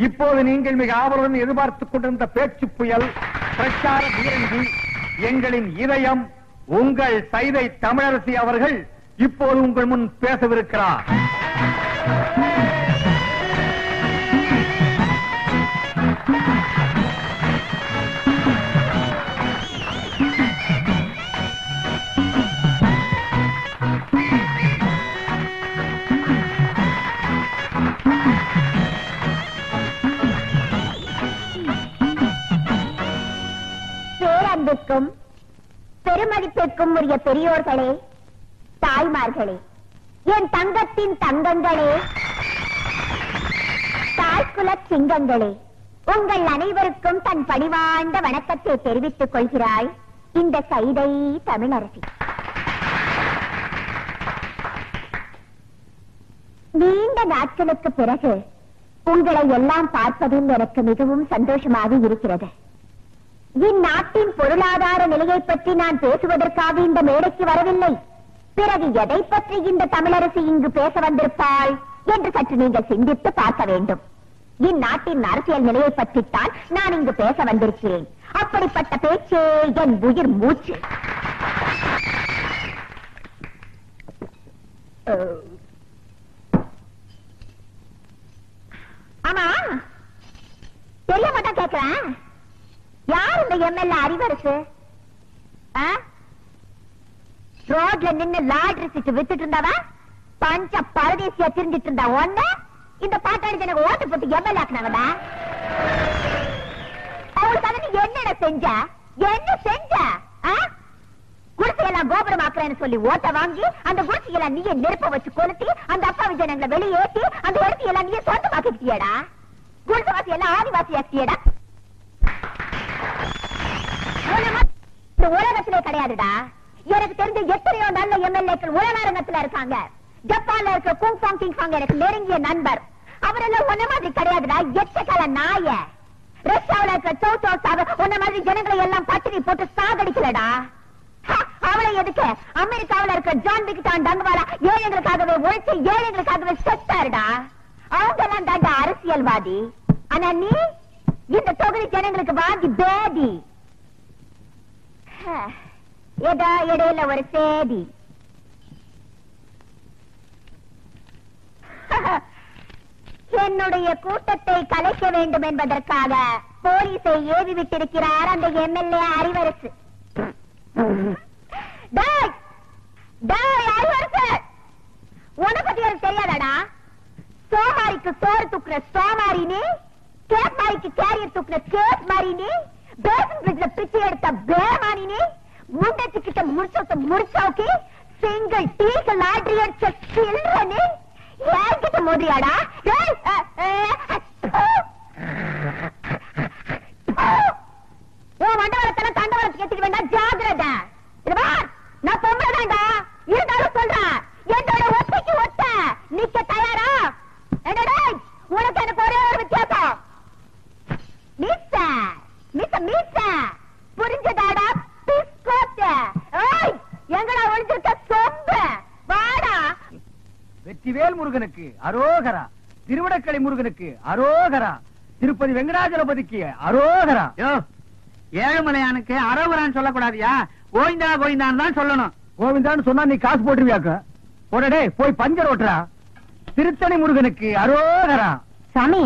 இப்போது நீங்கள் மிக ஆவலுடன் எதிர்பார்த்துக் கொண்டிருந்த பேச்சு புயல் பிரச்சார பீரங்கி எங்களின் இதயம் உங்கள் சைதை தமிழரசி அவர்கள் இப்போது உங்கள் முன் பேசவிருக்கிறார். பேரன்புக்கும் பெருமதிப்பிற்கும் உரிய பெரியோர்களே, தாய்மார்களே, என் தங்கத்தின் தங்கங்களே, தாய்குல சிங்கங்களே, உங்கள் அனைவருக்கும் தன் பணிவாழ்ந்த வணக்கத்தை தெரிவித்துக் கொள்கிறாய் இந்த சைதை தமிழரசி. நீண்ட நாட்களுக்கு பிறகு உங்களை எல்லாம் பார்ப்பதில் எனக்கு மிகவும் சந்தோஷமாக இருக்கிறது. இந்நாட்டின் பொருளாதார நிலையை பற்றி நான் பேசுவதற்காக இந்த மேடைக்கு வரவில்லை. பிறகு எதை பற்றி இந்த தமிழரசி இங்கு பேச வந்திருப்பாள் என்று சற்று நீங்கள் சிந்தித்து பார்க்க வேண்டும். இந்நாட்டின் அரசியல் நிலையை பற்றித்தான் நான் இங்கு பேச வந்திருக்கிறேன். அப்படிப்பட்ட பேச்சே என் உயிர் மூச்சு. ஆமா, தெரிய மாட்டா கேட்கிறேன், யார் இந்த எம்எல்ஏ அறிவரசு? ரோட்ல நின்னு லாட்ரி சீட்டு வித்துட்டு இருந்தாவா பஞ்ச பரதேசியா திரிஞ்சிட்டு இருந்தா ஒண்ணு இந்த பாட்டாளி எனக்கு ஓட்டு போட்டு எம்எல்ஏ ஆக்குனாங்கடா. அவளுக்காக நீ என்ன செஞ்ச? என்ன செஞ்ச? குடிசையெல்லாம் கோபுரம் ஆக்குறேன்னு சொல்லி ஓட்ட வாங்கி அந்த குடிசையெல்லாம் நீயே நெருப்ப வச்சு கொளுத்தி அந்த அப்பாவி ஜனங்களை வெளியேற்றி அந்த இடத்தையெல்லாம் நீயே சொந்தமாக்கிட்டியடா. குடிசைவாசி எல்லாம் ஆதிவாசி ஆக்கிட்டியடா. இந்த உலகத்திலே கிடையாதுடா. எனக்கு தெரிஞ்ச எத்தனையோ நல்ல எம்எல்ஏக்கள் உலகத்துல இருக்காங்க. ஜப்பான்ல இருக்க குங்ஃபாங் கிங்ஃபாங் எனக்கு நெருங்கிய நண்பர். அவரெல்லாம் ஒன்ன மாதிரி கிடையாதுடா. எச்சக்கால நாய. ரஷ்யாவில இருக்க சௌசாவ ஒன்ன மாதிரி ஜனங்களை எல்லாம் பட்டினி போட்டு சாகடிக்கலடா. அவளை எதுக்கு? அமெரிக்காவில இருக்க ஜான் விக்டான் டங்குவாலா ஏழைகளுக்காகவே உழைச்சி ஏழைகளுக்காகவே செத்தாருடா. அவங்க எல்லாம் தாண்டா அரசியல்வாதி. ஆனா நீ இந்த தொகுதி ஜனங்களுக்கு வாங்கி பேதி. ஏதா இடையில ஒரு சேதி. என்னுடைய கூட்டத்தை கலைக்க வேண்டும் என்பதற்காக போலீஸை ஏவி விட்டிருக்கிறார் அந்த எம்எல்ஏ அறிவரசு. உன பத்தி எனக்கு தெரியாதாடா? சோமாரிக்கு சோறு தூக்குற சோமாரினி, கேப் மாரிக்கு கேரியர் தூக்குற கேப் மாரினி, பேசன் பிரிட்ஜ்ல பிச்சை எடுத்த பேமானினி, முண்டச்சு கிட்ட முடிச்சோக்கி சிங்கிள் டீக்கு லாட்ரி அடிச்ச சில்றனி ஏகிட்ட மோதியாடா. மண்டவரத்தெல்லாம் தண்டவரத்துக்கு எடுத்துக்க வேண்டாம், ஜாகிரதா. நான் பொம்பளைதான்டா, இருந்தாலும் சொல்றேன் என்னோட ஒத்தைக்கு ஒத்த நிக்க தயாரா? என்னடா உனக்கு எனக்கு ஒரே ஒரு வித்தியாசம். புரிஞ்சதாடா? எங்கடா ஒழிஞ்சிருக்க சொம்ப வாடா. வெற்றிவேல் முருகனுக்கு அரோகரா, திருவிடக்கலை முருகனுக்கு அரோகரா, திருப்பதி வெங்கடாஜலபதிக்கு அரோகரா. ஏழுமலையானுக்கு அரோகரான்னு சொல்லக்கூடாதியா, கோவிந்தா கோவிந்தான்னு தான் சொல்லணும். கோவிந்தான்னு சொன்னா நீ காசு போட்டுருவியாக்க. உடனே போய் பஞ்சர் ஓட்டுறா. திருத்தணி முருகனுக்கு அரோகரா. சாமி,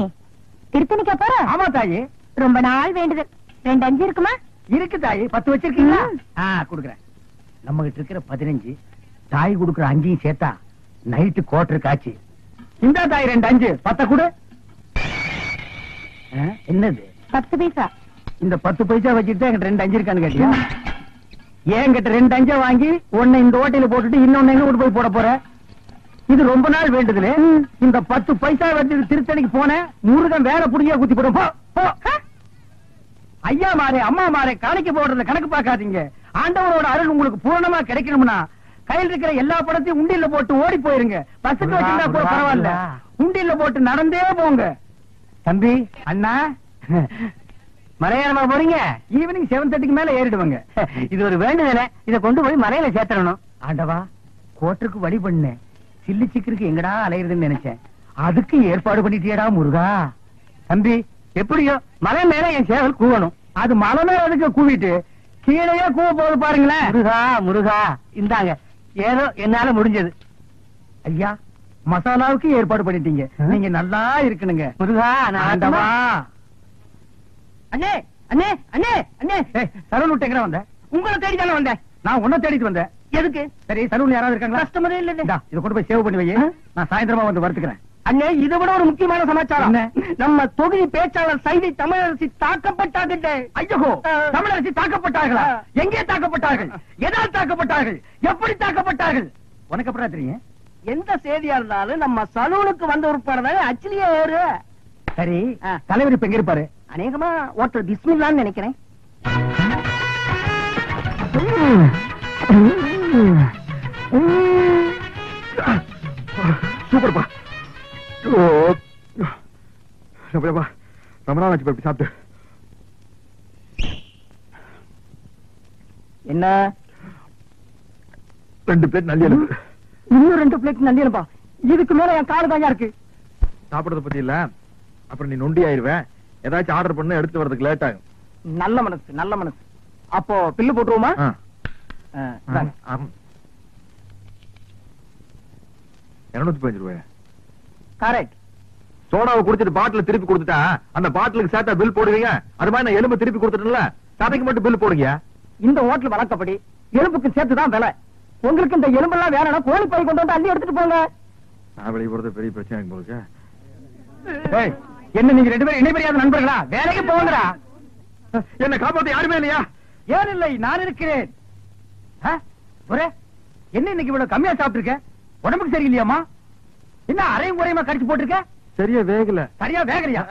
திருத்தணிக்கு போற? ஆமா தாயி, ரொம்ப நாள் வேண்டுதல். 2 5 இருக்குமா? இருக்கு தாயி. 10 வச்சிருக்கீங்களா? குடுக்குறேன். நம்ம கிட்ட இருக்கிற 15, தாய் குடுக்குற 5 சேர்த்தா நைட்டு கோட்டர் காட்சி. இந்த தாய் 2 5 10 கொடு. என்னது? 10 பைசா. இந்த 10 பைசா வச்சுட்டு என்கிட்ட 2 5 இருக்கான்னு கேட்டியா? என்கிட்ட 2 5 வாங்கி ஒன்னு இந்த ஓட்டையில போட்டுட்டு இன்னொன்னு எங்க கொண்டு போய் போட போற? இது ரொம்ப நாள் வேண்டுதல். இந்த 10 பைசா வச்சு திருத்தணிக்கு போன முருகன் வேற புடியா குத்தி போடும். ஐயா மாறே அம்மா மாறே காணிக்க போடுறத கணக்கு பார்க்காதீங்க. ஆண்டவரோட அருள் உங்களுக்கு பூரணமா கிடைக்கணும்னா கையில் இருக்கிற எல்லா படத்தையும் உண்டியில போட்டு ஓடி போயிருங்க. பஸ்ஸுக்கு வச்சிருந்தா கூட பரவாயில்ல, உண்டியில போட்டு நடந்தே போங்க. தம்பி, அண்ணா, மலையாளமா போறீங்க? ஈவினிங் 7:30க்கு மேல ஏறிடுவாங்க. இது ஒரு வேண்டுதல, இதை கொண்டு போய் மலையில சேர்த்தணும். ஆண்டவா, கோட்டருக்கு வழி பண்ண சில்லி சிக்கருக்கு எங்கடா அலையிறதுன்னு நினைச்சேன். அதுக்கு ஏற்பாடு பண்ணிட்டியடா முருகா. தம்பி எப்படியோ மலை மேல என் சேவல் கூவணும். அது மலை மேல அதுக்கு கூவிட்டு கீழே கூவ போது பாருங்களேன். முருகா முருகா இந்தாங்க ஏதோ என்னால முடிஞ்சது. ஐயா மசாலாவுக்கு ஏற்பாடு பண்ணிட்டீங்க. நீங்க நல்லா இருக்கணுங்க. முருகா நான் அண்ணே அண்ணே அண்ணே அண்ணே சலூன் விட்டு எங்க வந்த? உங்களை தேடி தானே வந்தேன். நான் உன்னை தேடிட்டு வந்தேன். எதுக்கு? சரி சலூன் யாராவது இருக்காங்களா? கஸ்டமரே இல்ல. இதை கொண்டு போய் சேவ் பண்ணி வை. நான் சாயந்தரமா வந்து வறுத்துக்கிறேன். அண்ணே இதை விட ஒரு முக்கியமான சமாச்சாரம். நம்ம தொகுதி பேச்சாளர் சைதை தமிழரசி தாக்கப்பட்டார்கள். ஐயோ தமிழரசி தாக்கப்பட்டார்களா? எங்கே தாக்கப்பட்டார்கள்? எதால் தாக்கப்பட்டார்கள்? எப்படி தாக்கப்பட்டார்கள்? உனக்கு அப்புறம் தெரியும். எந்த செய்தியா இருந்தாலும் நம்ம சலூனுக்கு வந்த உறுப்பாடு அச்சிலேயே ஏறு. சரி தலைவர் இப்ப எங்க இருப்பாரு? அநேகமா ஓட்டர் பிஸ்மில்லான்னு நினைக்கிறேன். சூப்பர்ப்பா. ரொம்ப நாள் ஆச்சு சாப்பிட்டு. என்ன 2 பிளேட் நல்லி எலும்பு. இன்னும் 2 பிளேட் நல்லி எலும்பா? இதுக்கு மேல என் காலு தாங்க இருக்கு. சாப்பிடறத பத்தி இல்ல, அப்புறம் நீ நொண்டி ஆயிருவேன். ஏதாச்சும் ஆர்டர் பண்ண எடுத்து வரதுக்கு லேட் ஆகும். நல்ல மனசு நல்ல மனசு. அப்போ பில்லு போட்டுருவோமா? 215 ரூபாய். கரெக்ட். சோடாவை குடிச்சிட்டு பாட்டில் திருப்பி கொடுத்துட்டா அந்த பாட்டிலுக்கு சேர்த்தா பில் போடுவீங்க. அது மாதிரி நான் எலும்பு திருப்பி கொடுத்துட்டேன்ல, சதைக்கு மட்டும் பில் போடுங்க. இந்த ஹோட்டல் வழக்கப்படி எலும்புக்கு சேர்த்துதான் விலை. உங்களுக்கு இந்த எலும்பெல்லாம் வேணும்னா கோழி பை கொண்டு வந்து அள்ளி எடுத்துட்டு போங்க. நான் வெளியே போறது பெரிய பிரச்சனை போலுக்கு. என்ன நீங்க 2 பேரும் இணைபெரியாத நண்பர்களா? வேலைக்கு போங்கடா. என்ன காப்பாத்த யாருமே இல்லையா? ஏன் இல்லை, நான் இருக்கிறேன். என்ன இன்னைக்கு இவ்வளவு கம்மியா சாப்பிட்டு உடம்புக்கு சரியில்லையாமா? என்ன அரையும் குறையுமா கடிச்சு போட்டிருக்க? சரியா வேகல. சரியா வேகலையா?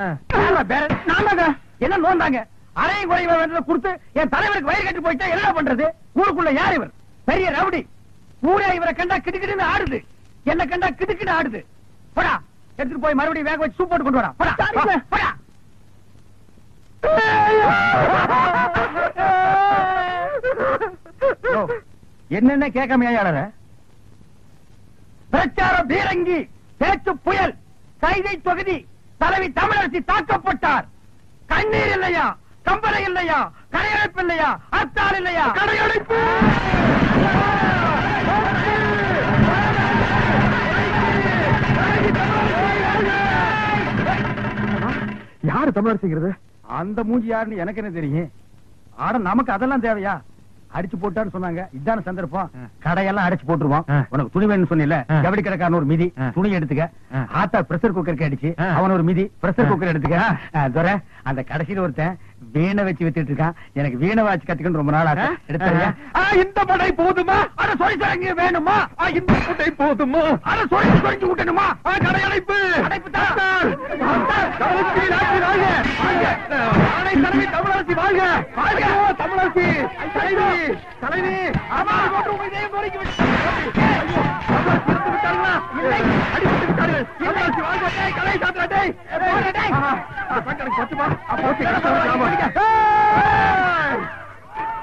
என்ன நோந்தாங்க? அரையும் குறையுமா கொடுத்து என் தலைவருக்கு வயிறு கட்டி போயிட்டா என்ன பண்றது? ஊருக்குள்ள யார் இவர்? பெரிய ரவுடி. ஊரே இவரை கண்டா கிடுக்கிடுன்னு ஆடுது. என்ன கண்டா கிடுக்கிட்டு ஆடுது. போடா எடுத்துட்டு போய் மறுபடியும் வேக வச்சு சூப் போட்டு கொண்டு வரா. போடா. என்னென்ன கேட்காமையாளர பிரச்சார பீரங்கி பேச்சு புயல் சைதை தொகுதி தலைவி தமிழரசி தாக்கப்பட்டார். கண்ணீர் இல்லையா? கம்பளை இல்லையா? கடையடைப்பு இல்லையா? அர்த்தால் இல்லையா? கடையடைப்பு. யாரு தமிழரசிங்கிறது? அந்த மூஞ்சி யாருன்னு எனக்கு என்ன தெரியும்? ஆட நமக்கு அதெல்லாம் தேவையா? அடிச்சு போட்டான்னு சொன்னாங்க. இதான சந்தர்ப்பம். கடையெல்லாம் அடிச்சு போட்டுருவோம். உனக்கு துணி வேணும்னு சொன்னில, ஜவுளி கடைக்காரன் ஒரு மிதி துணி எடுத்துக்க. ஆத்தா பிரஷர் குக்கருக்கு அடிச்சு அவன் ஒரு மிதி பிரஷர் குக்கர் எடுத்துக்க. அந்த கடைசியில ஒருத்தன் வீணை வச்சு வித்துட்டு இருக்கான். எனக்கு வீணை வாச்சு கத்துக்கணும் ரொம்ப நாள் ஆசை. எடுத்து இந்த படை போதுமா? அதை சொல்லி தரங்க வேணுமா? இந்த படை போதுமா? அதை சொல்லி சொல்லி விட்டணுமா? கடையடைப்பு தமிழரசி வாழ்க. தமிழரசி தலைவி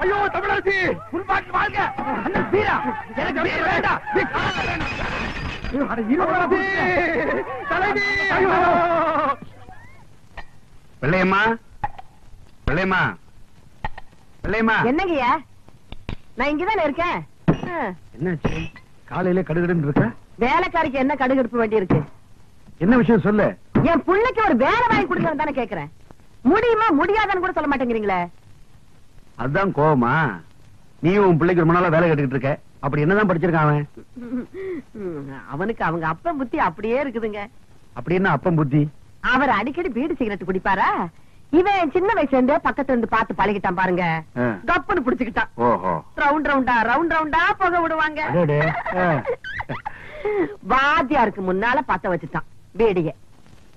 ஐயோ தமிழரசி உள்பாட்டு வாழ்க. எனக்கு வேண்டாம். தலைவி வெள்ளையம்மா வெள்ளையம்மா வெள்ளையம்மா. என்னங்கய்யா? நான் இங்கதானே இருக்கேன். என்னாச்சு? காலையில கடுகடுன்னு இருக்க? வேலைக்காரிக்கு என்ன கடுகெடுப்பு வேண்டி இருக்கு? என்ன விஷயம் சொல்லு. என் பிள்ளைக்கு ஒரு வேலை வாங்கி கொடுக்கணும் தானே கேக்குறேன். முடியுமா முடியாதான்னு கூட சொல்ல மாட்டேங்கிறீங்களே. அதுதான் கோவமா? நீயும் உன் பிள்ளைக்கு ரொம்ப நாளா வேலை கட்டுக்கிட்டு இருக்க. அப்படி என்னதான் படிச்சிருக்கான் அவன்? அவனுக்கு அவங்க அப்பன் புத்தி அப்படியே இருக்குதுங்க. அப்படி என்ன அப்பன் புத்தி? அவர் அடிக்கடி பீடி சிகரெட் குடிப்பாரா? இவன் சின்ன வயசுல இருந்தே பக்கத்துல இருந்து பார்த்து பழகிட்டான் பாருங்க. கப்புன்னு பிடிச்சுக்கிட்டான். ஓஹோ. ரவுண்ட் ரவுண்டா போக விடுவாங்க. வாத்தியாருக்கு முன்னால பத்த வச்சுட்டான் பீடிய.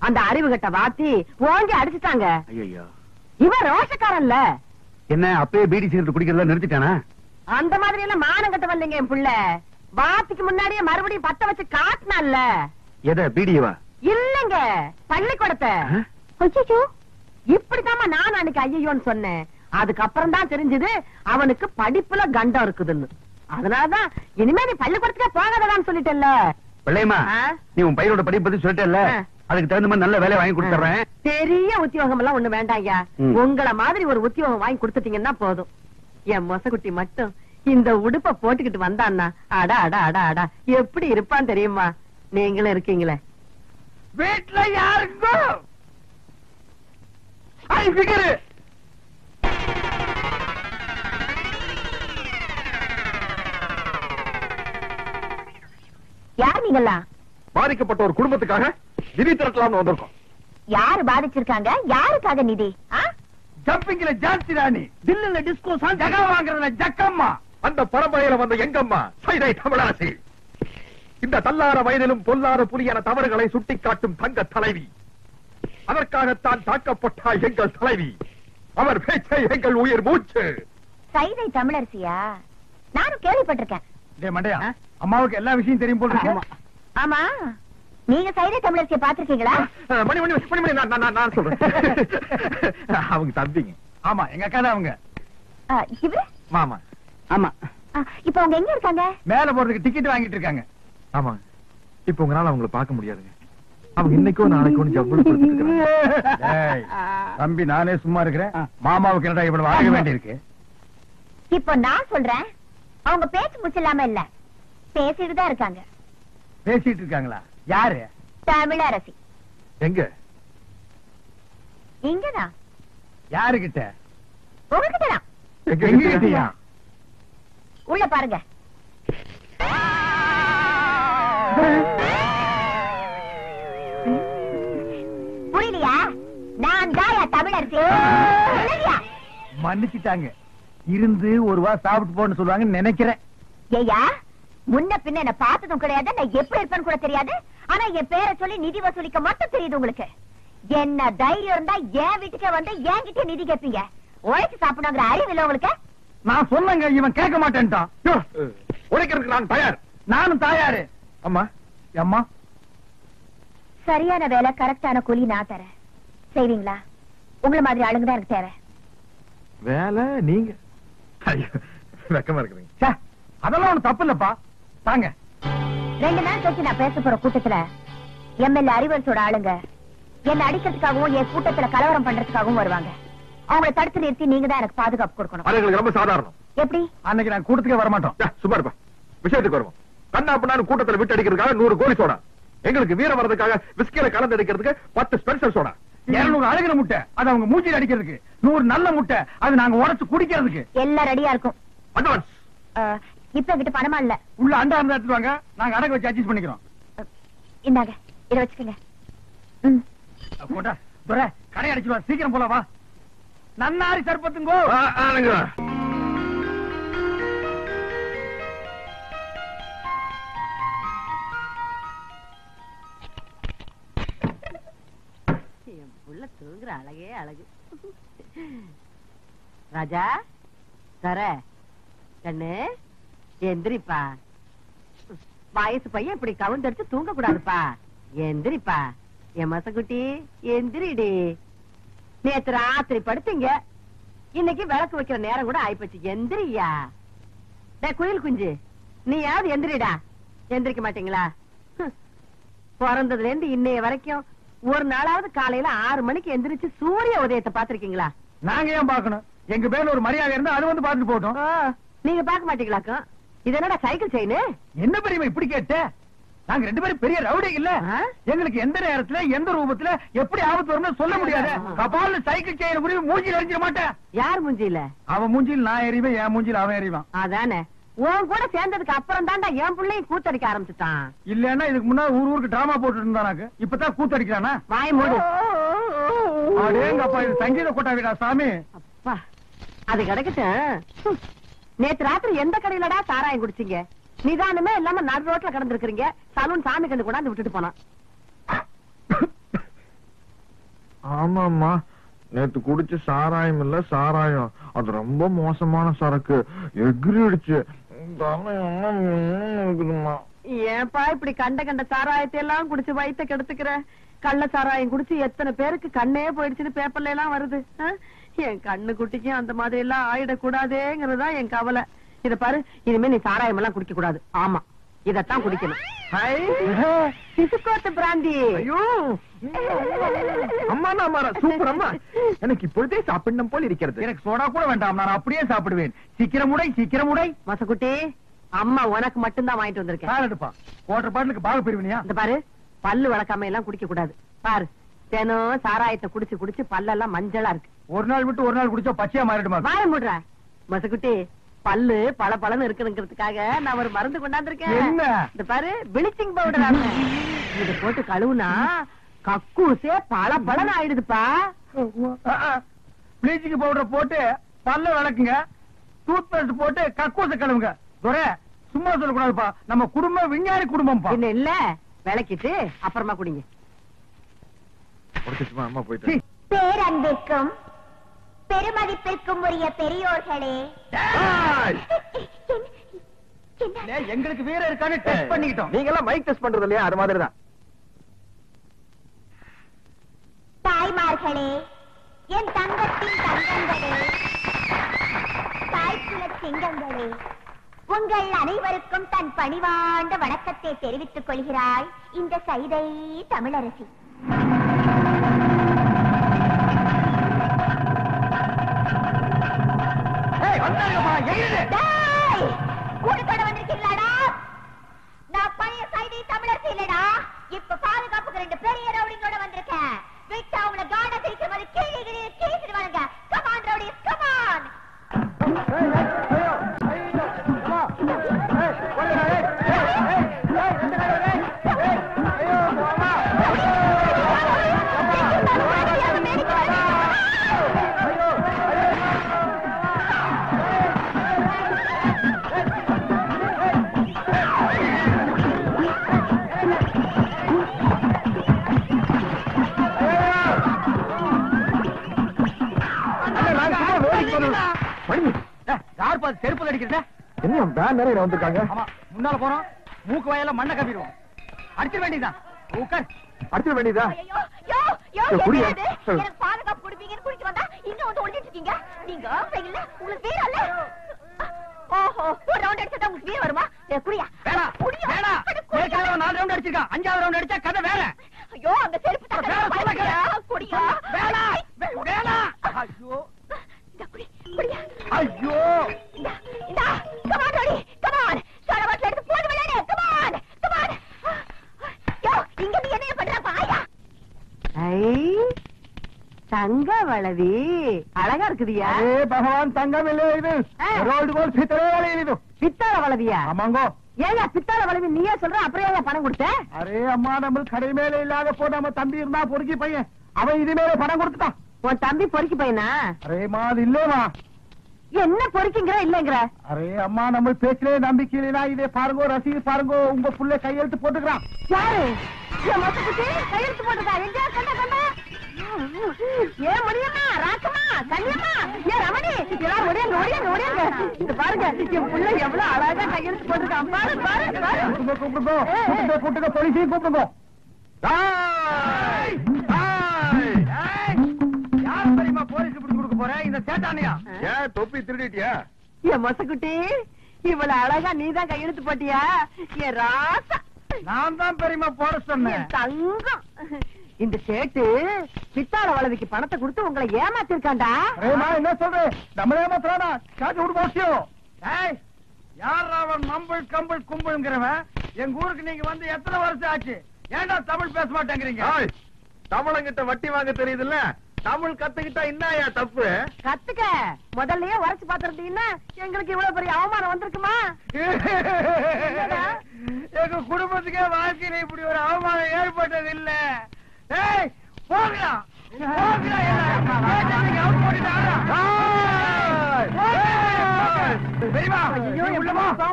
அந்த அறிவு கட்ட வாத்தி ஓங்கி அடிச்சுட்டாங்க. ஐயோ. இவன் ரோஷக்காரன்ல. என்ன அப்பயே பீடி சிகரெட் குடிக்கிறத நிறுத்திட்டானா? அந்த மாதிரி எல்லாம் மானம் கட்ட வரலைங்க என் புள்ள. வாத்திக்கு முன்னாடியே மறுபடியும் பத்த வச்சு காட்டினான்ல. எத பீடியவா? இல்லங்க பள்ளிக்கூடத்தை. ஐயோ இப்படித்தாம நான் அன்னைக்கு ஐயோன்னு சொன்னேன். அதுக்கப்புறம் தான் தெரிஞ்சது அவனுக்கு படிப்புல கண்டம் இருக்குதுன்னு. அதனாலதான் இனிமே நீ பள்ளிக்கூடத்துக்கே போகாததான்னு சொல்லிட்டேல்ல. வெள்ளையம்மா, நீ உன் பையனோட படிப்பு பத்தி சொல்லிட்டேல்ல, அதுக்கு தகுந்த மாதிரி நல்ல வேலையை வாங்கி கொடுத்துறேன். பெரிய உத்தியோகம் எல்லாம் ஒண்ணு வேண்டாம் ஐயா. உங்கள மாதிரி ஒரு உத்தியோகம் வாங்கி கொடுத்துட்டீங்கன்னா போதும். என் மொசகுட்டி மட்டும் இந்த உடுப்ப போட்டுக்கிட்டு வந்தான்னா அடா அடா அடா அடா எப்படி இருப்பான் தெரியுமா? நீங்களும் இருக்கீங்களே. வீட்டுல யாருங்கோ பிகரு யார் நீங்களா? பாதிக்கப்பட்ட ஒரு குடும்பத்துக்காக நிதி திரட்டலாம்னு வந்திருக்கோம். யாரு பாதிச்சிருக்காங்க? யாருக்காக நிதி? ஜம்பிங்ல ஜான்சி ராணி, தில்லுல டிஸ்கோ சாங், ஜகா வாங்குறதுல ஜக்கம்மா. அந்த பரம்பரையில வந்த எங்கம்மா சைதை தமிழரசி. இந்த தள்ளார வயதிலும் பொல்லாத புலியான தவறுகளை சுட்டிக்காட்டும் தங்க தலைவி. அதற்காகத்தான் தாக்கப்பட்டால் எங்கள் தலைவி. அவர் பேச்சை எங்கள் உயிர் மூச்சு. சைதை தமிழரசியா? நானும் கேள்விப்பட்டிருக்கேன். டேய் மண்டையா, அம்மாவுக்கு எல்லா விஷயம் தெரியும் போல இருக்கு. ஆமா, நீங்க சைதை தமிழரசியை பாத்திருக்கீங்களா? மணி மணி மணி மணி நான் சொல்றேன். அவங்க தம்பிங்க. ஆமா, எங்க அக்கா தான் அவங்க. இவரு மாமா. ஆமா. இப்ப அவங்க எங்க இருக்காங்க? மேல போறதுக்கு டிக்கெட் வாங்கிட்டு இருக்காங்க. ஆமா, இப்ப உங்களால அவங்கள பார்க்க முடியாதுங்க. அவங்க இன்னைக்கோ நாளைக்கோ ஜவ்வளவு டேய் தம்பி, நானே சும்மா இருக்கிறேன். மாமாவுக்கு என்னடா இவ்வளவு ஆக வேண்டி இருக்கு? இப்ப நான் சொல்றேன், அவங்க பேச்சு முச்சில்லாம இல்ல, பேசிட்டு தான் இருக்காங்க. பேசிட்டு இருக்காங்களா? யாரு? தமிழரசி. எங்க? இங்கதான். யாருகிட்ட? உங்ககிட்டதான். எங்க கிட்டயா? உள்ள பாருங்க. புரியலையா? நான் தாயா தமிழரசி. இல்லையா? மன்னிச்சுட்டாங்க. இருந்து ஒரு வா சாப்பிட்டு போன்னு சொல்லுவாங்கன்னு நினைக்கிறேன். ஏயா, முன்ன பின்ன என்ன பார்த்ததும் கிடையாது, நான் எப்படி இருப்பேன்னு கூட தெரியாது. ஆனா என் பேரை சொல்லி நிதி வசூலிக்க மட்டும் தெரியுது உங்களுக்கு. என்ன தைரியம் இருந்தா என் வீட்டுக்கே வந்து என்கிட்ட நிதி கேட்பீங்க? உழைச்சு சாப்பிடணுங்கிற அறிவு இல்ல உங்களுக்கு? நான் சொன்னங்க, இவன் கேட்க மாட்டேன்ட்டான். உழைக்கிறதுக்கு நான் தயார். நானும் தயாரு. அம்மா. அம்மா, சரியான வேலை, கரெக்டான கூலி நான் தரேன். செய்வீங்களா? உங்களை மாதிரி ஆளுங்க தான் எனக்கு தேவை. வேலை நீங்க? வெக்கமா இருக்குறீங்க. அதெல்லாம் ஒண்ணு தப்பு இல்லப்பா. தாங்க. 2 நாள் கழிச்சு நான் பேச போற கூட்டத்துல எம்எல்ஏ அறிவரசோட ஆளுங்க என்ன அடிக்கிறதுக்காகவும் என் கூட்டத்துல கலவரம் பண்றதுக்காகவும் வருவாங்க. அவங்களை தடுத்து நிறுத்தி நீங்க தான் எனக்கு பாதுகாப்பு கொடுக்கணும். அது எங்களுக்கு ரொம்ப சாதாரணம். எப்படி? அன்னைக்கு நான் கூட்டத்துக்கே வரமாட்டோம். சும்மா இருப்பா. விஷயத்துக்கு வருவோம். கண்ணா பண்ணாலும் கூட்டத்தில் விட்டு அடிக்கிறதுக்காக 100 கோழி சோடா, எங்களுக்கு வீரம் வர்றதுக்காக விஸ்கில கலந்து அடிக்கிறதுக்கு 10 ஸ்பென்சர் சோடா, 200 அழகிற முட்டை அது அவங்க மூஞ்சில அடிக்கிறதுக்கு, 100 நல்ல முட்டை அது நாங்க உடைச்சு குடிக்கிறதுக்கு. எல்லாம் ரெடியா இருக்கும். அட்வான்ஸ். இப்ப என்கிட்ட பணமா இல்ல. உள்ள அண்டா இருந்தா எடுத்துட்டு வாங்க, நாங்க அடகு வச்சு அட்ஜஸ்ட் பண்ணிக்கிறோம். இந்தாங்க, இத வச்சுக்கங்க. போட்டா துரை கடை அடிச்சுவா, சீக்கிரம் போல வா. நன்னாரி சர்பத்துங்கோ. என் புள்ள தூங்குற அழகே அழகு. ராஜா தர கண்ணு எந்திரிப்பா. வயசு பையன் இப்படி கவுந்தடிச்சு தூங்க கூடாதுப்பா. எந்திரிப்பா என் மசக்குட்டி, எந்திரிடி. நேத்து ராத்திரி படுத்தீங்க, இன்னைக்கு விளக்கு வைக்கிற நேரம் கூட ஆயிப்போச்சு. எந்திரியா. குயில் குஞ்சு, நீ யாவது எந்திரிடா. எந்திரிக்க மாட்டீங்களா? பிறந்ததுல இருந்து இன்னைய வரைக்கும் ஒரு நாளாவது காலையில 6 மணிக்கு எந்திரிச்சு சூரிய உதயத்தை பாத்திருக்கீங்களா? நாங்க ஏன் பாக்கணும்? எங்க பேர்ல ஒரு மரியாதை இருந்தா அது வந்து பாத்துட்டு போட்டோம். நீங்க பாக்க மாட்டீங்களாக்கும்? இது என்னடா சைக்கிள் செயின்? என்ன பெரியமா இப்படி கேட்ட? நாங்க 2 பேரும் பெரிய ரவுடி இல்ல. எங்களுக்கு எந்த நேரத்துல எந்த ரூபத்துல எப்படி ஆபத்து வரும்னு சொல்ல முடியாது. கபால சைக்கிள் செயின் புரிய மூஞ்சில எரிஞ்சிட மாட்டேன். யார் மூஞ்சில? அவன் மூஞ்சில் நான் எறிவேன், என் மூஞ்சில் அவன் எறிவான். அதானே. உன் கூட சேர்ந்ததுக்கு அப்புறம் தான்டா என் பிள்ளையும் கூத்தடிக்க ஆரம்பிச்சுட்டான். இல்லன்னா இதுக்கு முன்னாடி ஊருக்கு டிராமா போட்டு இருந்தானாக்கு, இப்பதான் கூத்தடிக்கிறானா? வாய் மூடு. அடேங்கப்பா, இது சங்கீத கொட்டாவிடா சாமி. அப்பா அது கிடைக்கட்டும். நேத்து ராத்திரி எந்த கடையிலடா சாராயம் குடிச்சீங்க? நிதானமே இல்லாம நடு ரோட்ல கிடந்திருக்கீங்க. சலூன் சாமி கண்டு கொண்டாந்து விட்டுட்டு போனான். ஆமாமா, நேத்து குடிச்ச சாராயம் இல்ல சாராயம், அது ரொம்ப மோசமான சரக்கு, எகிரிடுச்சு. ஏன்பா இப்படி கண்ட கண்ட சாராயத்தை எல்லாம் குடிச்சு வயித்த கெடுத்துக்கிற? கள்ள சாராயம் குடிச்சு எத்தனை பேருக்கு கண்ணே போயிடுச்சுன்னு பேப்பர்ல எல்லாம் வருது. என் கண்ணு குட்டிக்கும் அந்த மாதிரி எல்லாம் ஆயிடக்கூடாதேங்கிறதுதான் என் கவலை. இத பாரு, இனிமே நீ சாராயம் எல்லாம் குடிக்க கூடாது. ஆமா, இதத்தான் குடிக்கணும். சிசுக்கோத்து பிராந்தி. ஐயோ அம்மா அம்மா சூப்பர் அம்மா. எனக்கு இப்பொழுதே சாப்பிடணும் போல் இருக்கிறது. எனக்கு சோடா கூட வேண்டாம், நான் அப்படியே சாப்பிடுவேன். சீக்கிரம் உடை. மசக்குட்டி, அம்மா உனக்கு மட்டும்தான் வாங்கிட்டு வந்திருக்கேன். எடுப்பா, வாட்டர் பாட்டிலுக்கு பாக பிரிவினியா? இந்த பாரு, பல்லு வளர்க்காம எல்லாம் குடிக்க கூடாது. பாரு, தினம் சாராயத்தை குடிச்சு குடிச்சு பல்லெல்லாம் மஞ்சளா இருக்கு. ஒரு நாள் விட்டு ஒரு நாள் குடிச்சா பச்சையா மாறிடுமா? வாய மூடுற மசக்குட்டி. பல்லு பளபளன்னு இருக்குங்கிறதுக்காக நான் ஒரு மருந்து கொண்டாந்துருக்கேன். என்ன? இந்த பாரு, பிளீச்சிங் பவுடர். இது போட்டு கழுவுனா கக்கூசே பளபளன்னு ஆயிடுதுப்பா. ப்ளீச்சிங் பவுடர் போட்டு பல்ல விளக்குங்க, டூத் பேஸ்ட் போட்டு கக்கூச கழுவுங்க. துரை, சும்மா சொல்லக்கூடாதுப்பா, நம்ம குடும்பம் விஞ்ஞானி குடும்பம். என்ன இல்ல, விளக்கிட்டு அப்புறமா குடிங்க. அம்மா போயிட்டு. பேரன்பிற்கும் பெருமதிப்பிற்கும் உரிய பெரியோர்களே, எங்களுக்கு வீர இருக்கான்னு டெஸ்ட் பண்ணிக்கிட்டோம். நீங்க எல்லாம் மைக் டெஸ்ட் பண்றது இல்லையா? அது மாதிரிதான். தாய்மார்களே, என் தங்கத்தின் தங்கங்களே, தாய்க்குல சிங்கங்களே, உங்கள் அனைவருக்கும் தன் பணிவாண்ட வணக்கத்தை தெரிவித்துக் கொள்கிறாய் இந்த சைதை தமிழரசி. கூட்டத்தோட வந்திருக்கீங்களாடா? நான் பழைய சைதை தமிழரசி இல்லடா, இப்ப பாதுகாப்புக்கு 2 பெரிய ரவுடிங்களோட வந்திருக்கேன். விட்டு அவங்கள காட தெரிக்கிற மாதிரி கீழே கேசிடுவானுங்க. Come on rowdies, come on. செருப்பு அடிக்கிறத என்ன நிறைய வந்திருக்காங்க. முன்னால போறோம், மூக்கு வாயில மண்ணை கவிடுவோம். அடிச்சிட வேண்டியதான். அடிச்சிட வேண்டியதா? எனக்கு பாதுகாப்பு கொடுப்பீங்கன்னு குடிச்சு வந்தா இன்னும் வந்து ஒழிச்சிட்டு இருக்கீங்க. நீங்க இல்ல, உங்களுக்கு பேர் அல்ல. ஓஹோ, ஒரு ரவுண்ட் அடிச்சா உங்களுக்கு பேர் வருமா? குடியா வேணா, வேணா. ஏற்கனவே 4 ரவுண்ட் அடிச்சிருக்கான், 5வது ரவுண்ட் அடிச்சா கதை வேற. ஐயோ, அந்த செருப்பு குடியா வேணா, வேணா. ஐயோ, குடியா. ஐயோ, இந்தா, கமான் ரோடி, கமான். சரவட்ல எடுத்து போடு விளையாடு. Come on, come on. யோ, இங்க நீ என்ன பண்ற பாயா? தங்க வளவி அழகா இருக்குதியா? பகவான் தங்கம் இல்லை, இது ரோடு போல் பித்தளை இது. பித்தாள வளவியா? ஆமாங்கோ. ஏங்க பித்தாள வளவி நீயே சொல்ற, அப்புறம் ஏன் பணம் கொடுத்த? அரே அம்மா, நம்ம கடை மேல இல்லாத போ, நம்ம தம்பி இருந்தா பொறுக்கி பையன், அவன் இது மேல பணம் கொடுத்துட்டான். உன் தம்பி பொறுக்கி பையனா? அரேமா, அது இல்லேமா. என்ன பொறுக்கிங்கிற இல்லங்கிற? அரே அம்மா, நம்ம பேச்சிலே நம்பிக்கை இல்லைனா இதே பாருங்கோ, ரசீது பாருங்கோ, உங்க புள்ள கையெழுத்து போட்டுக்கிறான். யாரு? கையெழுத்து போட்டுக்கா? எங்க கண்ண கண்ண? ஏன் முடியம்மா, ராக்கம்மா, கண்ணியம்மா, ஏன் ரமணி, எல்லாரும் ஒடியாங்க ஒடியாங்க ஒடியாங்க. இது பாருங்க, என் புள்ள எவ்வளவு அழகா கையெழுத்து போட்டுருக்கான். பாரு பாரு பாரு. கூப்பிடுங்க, கூப்பிடுங்க, போலீஸையும் கூப்பிடுங்க. யார் தெரியுமா போலீஸ் பிடிச்சு கொடுக்க போற? இந்த சேட்டானியா? ஏன் தொப்பி திருடிட்டியா? என் மொசக்குட்டி, இவ்வளவு அழகா நீதான் கையெழுத்து போட்டியா? என் ராசா, நான் தான் பெரியமா போட சொன்னேன். என் தங்கம். இந்த சேட்டு பித்தாள வளவிக்கு பணத்தை கொடுத்து உங்களை ஏமாத்திருக்காண்டா. என்ன சொல்றேன்? நம்மள ஏமாத்துறானா? காசு கொடுக்க யார் அவன் நம்பள் கம்பள் கும்பல்ங்கிறவன்? எங்க ஊருக்கு நீங்க வந்து எத்தனை வருஷம் ஆச்சு? ஏன்டா தமிழ் பேச மாட்டேங்கிறீங்க? தமிழங்கிட்ட வட்டி வாங்க தெரியுதுல்ல, தமிழ் கத்துக்கிட்டா என்னயா தப்பு? கத்துக்க, முதல்லயே உரைச்சு பாத்திருந்தீங்கன்னா எங்களுக்கு இவ்வளவு பெரிய அவமானம் வந்திருக்குமா? எங்க குடும்பத்துக்கே வாழ்க்கையில இப்படி ஒரு அவமானம் ஏற்பட்டது இல்ல. போகலாம்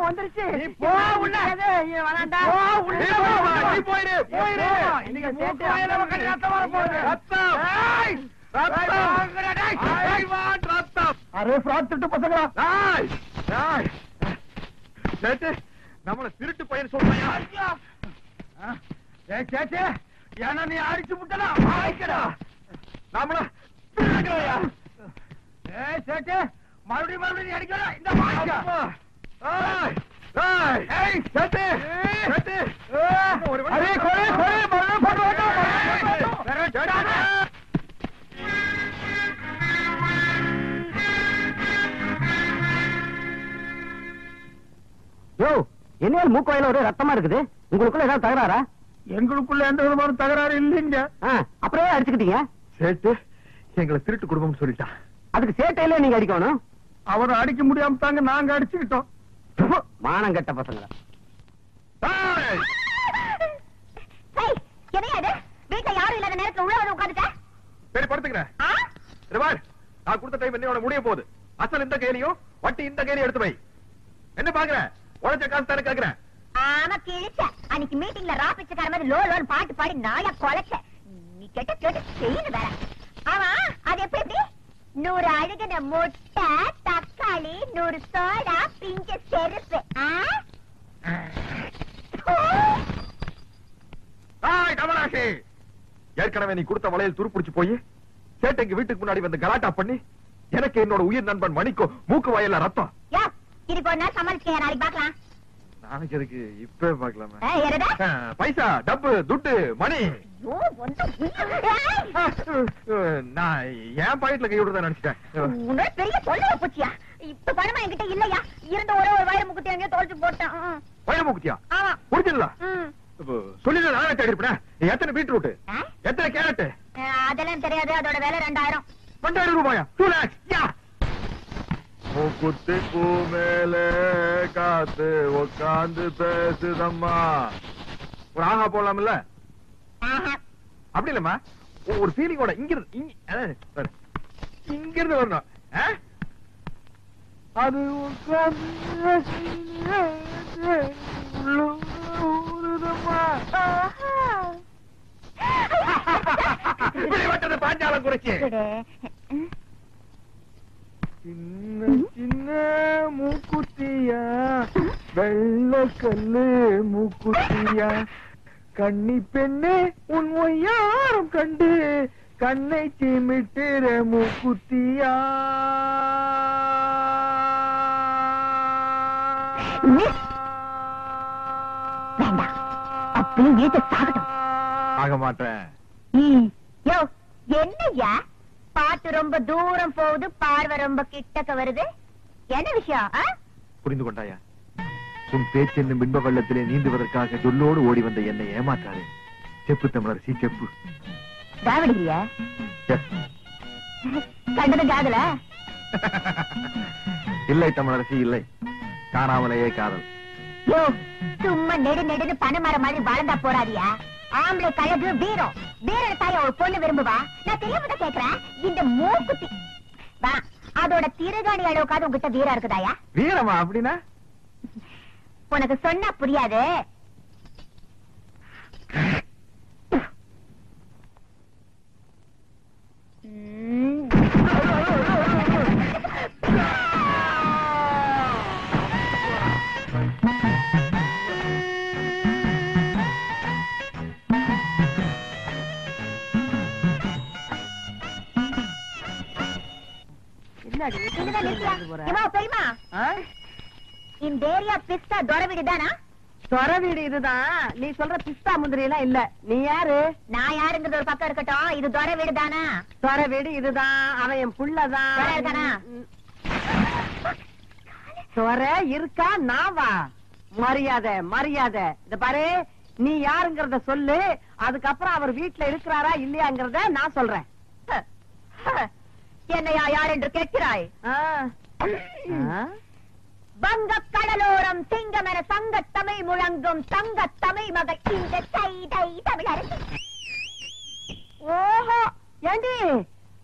வந்துருச்சு. அரே ஃப்ராட் திட்டு பசங்களா, நம்மள திருட்டு பையன் சொல்றியா? சேச்சே, ஏன்னா நீ அடிச்சு முட்டா ஆயிக்கடா. நம்மள சேச்சே, மறுபடியும் மறுபடியும் அடிக்கடா. இந்த என்ன மூக்கோயில ஒரு ரத்தமா இருக்குது, உங்களுக்குள்ள ஏதாவது தகராறா? எங்களுக்குள்ள எந்த விதமான தகராறு இல்லைங்க. அப்புறம் அடிச்சுக்கிட்டீங்க? சேட்டு எங்களை திருட்டு குடும்பம் சொல்லிட்டான். அதுக்கு சேட்டையில நீங்க அடிக்கணும். அவரை அடிக்க முடியாம தாங்க நாங்க அடிச்சுக்கிட்டோம். மானம் கட்ட பசங்கள. என்னையாது வீட்டுல யாரும் இல்லாத நேரத்துல உள்ள வந்து உட்காந்துட்ட? சரி படுத்துக்கிறேன். நான் கொடுத்த டைம் என்னோட முடிய போகுது. அசல் இந்த கையிலையும் வட்டி இந்த கையிலையும் எடுத்து வை. என்ன பாக்குறேன்? உழைச்ச காசு தானே கேக்குறேன். ஆமா கிழிச்ச. அன்னைக்கு மீட்டிங்ல ரா பிச்சைக்கார மாதிரி லோ லோன் பாட்டு பாடி நாயா கொலைச்ச. நீ கேட்ட கேட்டு செய்யணும் வேற. ஆமா அது எப்படி? 100 அழுகின முட்டை, தக்காளி, 100 சோடா, பிஞ்ச செருப்பு. கமலாஷி, ஏற்கனவே நீ கொடுத்த வளையல் துருப்பிடிச்சு போய் சேட்டைக்கு வீட்டுக்கு முன்னாடி வந்து கலாட்டா பண்ணி எனக்கு என்னோட உயிர் நண்பன் மணிக்கோ மூக்கு வாயில ரத்தம். இதுக்கு ஒரு நாள் சமாளிக்க, நாளைக்கு பாக்கலாம். நாளைக்கு எதுக்கு, இப்பவே பாக்கலாமா? என்னடா பைசா, டப்பு, துட்டு, மணி. நான் என் பாக்கெட்ல கை விடுறதா நினைச்சிட்டேன். உன்னோட பெரிய தொல்லை போச்சியா? இப்ப பணமா என்கிட்ட இல்லையா? இருந்த ஒரே ஒரு வயிறு முக்குத்தி அங்கே தோல்ச்சு போட்டேன். வயிறு முக்குத்தியா? ஆமா. முடிச்சிடல. சொல்லி நானே தேடி இருப்பேன். எத்தனை பீட்ரூட், எத்தனை கேரட்? அதெல்லாம் தெரியாது. அதோட வேலை 2000. 2000 ரூபாயா? 2 lakhs. மூக்குத்தி பூ மேல காத்து உட்காந்து பேசுதம்மா. ஒரு ஆஹா போடலாம்ல? அப்படி இல்லம்மா, ஒரு ஃபீலிங்கோட இங்கிருந்து வரணும். அது பாஞ்சாலம் குறைச்சு சின்ன சின்ன மூக்குத்தியா, வெள்ள கல்லு மூக்குத்தியா, கண்ணி பெண்ணே உன் ஒய்யாரம் கண்டு கண்ணை சிமிட்டுற மூக்குத்தியா. அப்படியே வீட்டை சாகட்டும். ஆக மாட்டேன். என்னையா பாட்டு ரொம்ப தூரம் போகுது, பார்வை ரொம்ப கிட்டக்க வருது. என்ன விஷயம்? புரிந்து கொண்டாயா? உன் பேச்சு என்னும் பின்ப வெள்ளத்திலே நீந்துவதற்காக சொல்லோடு ஓடி வந்த என்னை ஏமாற்றாரு. செப்பு தமிழரசி, செப்பு. தாவடியா கண்டது காதல? இல்லை தமிழரசி, இல்லை. காணாமலேயே காதல். சும்மா நெடு நெடுன்னு பணமர மாதிரி வளர்ந்தா போறாதியா? ஆம்பளை கழகு வீரம். வீரன் தாய ஒரு பொண்ணு விரும்புவா? நான் தெரியாம கேக்குறேன். இந்த மூக்குத்தி அதோட திருகாணி அளவுக்காவது உங்ககிட்ட வீரம் இருக்குதாயா? வீரமா அப்படின்னா? உனக்கு சொன்னா புரியாது. பெரியமா, இந்த ஏரியா பிஸ்தா தொர வீடு தானா? தொர வீடு இதுதான். நீ சொல்ற பிஸ்தா முந்திரி எல்லாம் இல்ல. நீ யாரு? நான் யாருங்கிறது ஒரு பக்கம் இருக்கட்டும். இது தொர வீடு தானா? தொர வீடு இதுதான். அவன் என் புள்ளதான். தொர இருக்கா? நாவா? மரியாதை, மரியாதை. இந்த பாரு, நீ யாருங்கிறத சொல்லு. அதுக்கப்புறம் அவர் வீட்டுல இருக்கிறாரா இல்லையாங்கிறத நான் சொல்றேன். என்னையா யார் என்று கேட்கிறாய்? வங்க கடலோரம் சிங்கம் என சங்க தமிழ் முழங்கும் தங்க தமிழ் மகள் இந்த சைதை தமிழரசி. ஓஹோ, ஏண்டி